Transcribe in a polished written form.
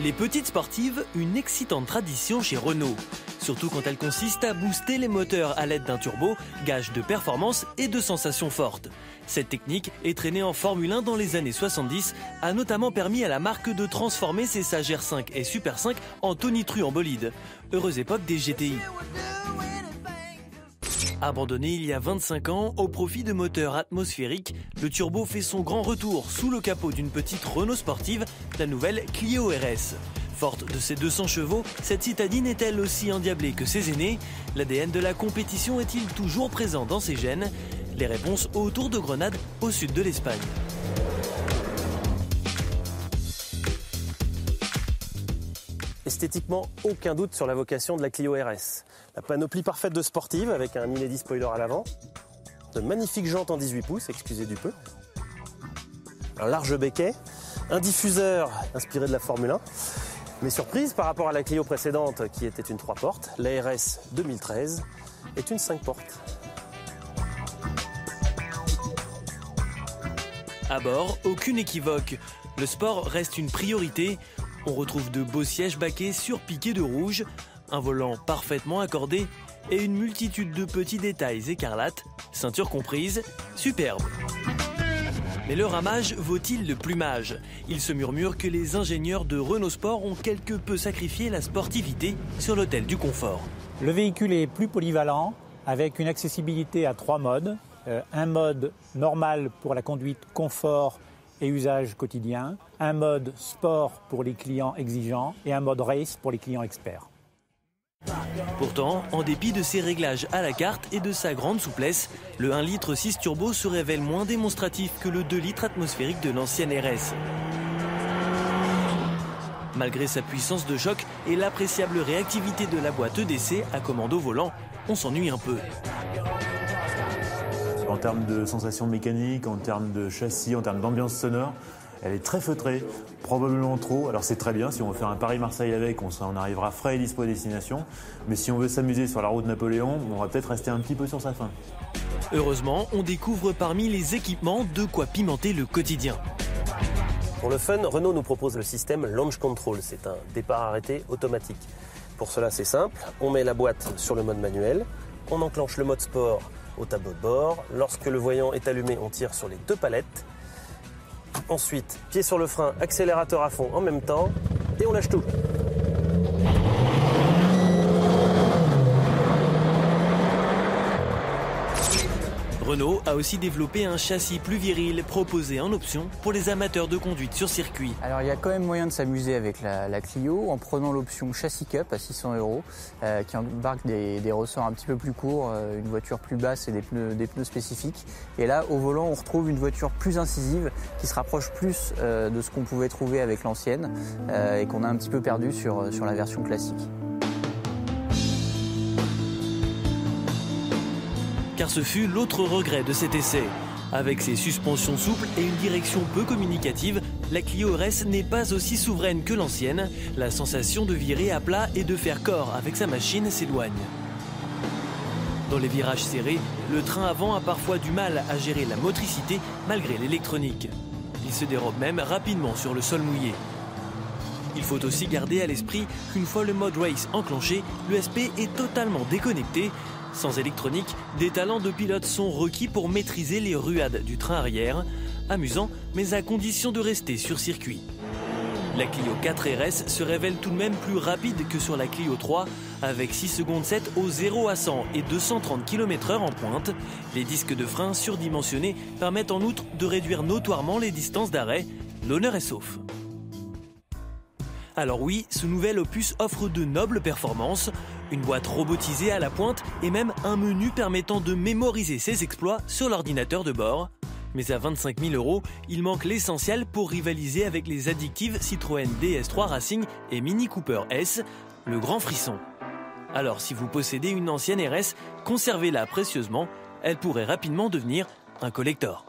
Les petites sportives, une excitante tradition chez Renault. Surtout quand elle consiste à booster les moteurs à l'aide d'un turbo, gage de performance et de sensations fortes. Cette technique, entraînée en Formule 1 dans les années 70, a notamment permis à la marque de transformer ses Sage R5 et Super 5 en tonitruant bolide. Heureuse époque des GTI. Abandonné il y a 25 ans au profit de moteurs atmosphériques, le turbo fait son grand retour sous le capot d'une petite Renault sportive, la nouvelle Clio RS. Forte de ses 200 chevaux, cette citadine est elle aussi endiablée que ses aînés. L'ADN de la compétition est-il toujours présent dans ses gènes? Les réponses autour de Grenade, au sud de l'Espagne. Esthétiquement, aucun doute sur la vocation de la Clio RS. La panoplie parfaite de sportive avec un Milady spoiler à l'avant, de magnifiques jantes en 18 pouces, excusez du peu, un large becquet, un diffuseur inspiré de la Formule 1. Mais surprise par rapport à la Clio précédente qui était une 3 portes, la RS 2013 est une 5 portes. À bord, aucune équivoque. Le sport reste une priorité. On retrouve de beaux sièges baquets surpiqués de rouge, un volant parfaitement accordé et une multitude de petits détails écarlates, ceinture comprise, superbe. Mais le ramage vaut-il le plumage? Il se murmure que les ingénieurs de Renault Sport ont quelque peu sacrifié la sportivité sur l'autel du confort. Le véhicule est plus polyvalent, avec une accessibilité à 3 modes. Un mode normal pour la conduite confort et usage quotidien, un mode sport pour les clients exigeants et un mode race pour les clients experts. Pourtant, en dépit de ses réglages à la carte et de sa grande souplesse, le 1,6 litre turbo se révèle moins démonstratif que le 2 litres atmosphérique de l'ancienne RS. Malgré sa puissance de choc et l'appréciable réactivité de la boîte EDC à commande au volant, on s'ennuie un peu. En termes de sensations mécaniques, en termes de châssis, en termes d'ambiance sonore, elle est très feutrée, probablement trop. Alors c'est très bien, si on veut faire un Paris-Marseille avec, on arrivera frais et dispo à destination. Mais si on veut s'amuser sur la route Napoléon, on va peut-être rester un petit peu sur sa faim. Heureusement, on découvre parmi les équipements de quoi pimenter le quotidien. Pour le fun, Renault nous propose le système Launch Control. C'est un départ arrêté automatique. Pour cela, c'est simple. On met la boîte sur le mode manuel, on enclenche le mode sport au tableau de bord. Lorsque le voyant est allumé, on tire sur les 2 palettes. Ensuite, pied sur le frein, accélérateur à fond en même temps et on lâche tout. Renault a aussi développé un châssis plus viril proposé en option pour les amateurs de conduite sur circuit. Alors il y a quand même moyen de s'amuser avec la Clio en prenant l'option Châssis Cup à 600 €, qui embarque des ressorts un petit peu plus courts, une voiture plus basse et des pneus spécifiques. Et là, au volant, on retrouve une voiture plus incisive qui se rapproche plus de ce qu'on pouvait trouver avec l'ancienne et qu'on a un petit peu perdu sur la version classique. Car ce fut l'autre regret de cet essai. Avec ses suspensions souples et une direction peu communicative, la Clio RS n'est pas aussi souveraine que l'ancienne. La sensation de virer à plat et de faire corps avec sa machine s'éloigne. Dans les virages serrés, le train avant a parfois du mal à gérer la motricité malgré l'électronique. Il se dérobe même rapidement sur le sol mouillé. Il faut aussi garder à l'esprit qu'une fois le mode race enclenché, l'ESP est totalement déconnecté. Sans électronique, des talents de pilote sont requis pour maîtriser les ruades du train arrière. Amusant, mais à condition de rester sur circuit. La Clio 4 RS se révèle tout de même plus rapide que sur la Clio 3, avec 6 secondes 7 au 0 à 100 et 230 km/h en pointe. Les disques de frein surdimensionnés permettent en outre de réduire notoirement les distances d'arrêt. L'honneur est sauf. Alors oui, ce nouvel opus offre de nobles performances, une boîte robotisée à la pointe et même un menu permettant de mémoriser ses exploits sur l'ordinateur de bord. Mais à 25 000 €, il manque l'essentiel pour rivaliser avec les addictives Citroën DS3 Racing et Mini Cooper S, le grand frisson. Alors si vous possédez une ancienne RS, conservez-la précieusement, elle pourrait rapidement devenir un collector.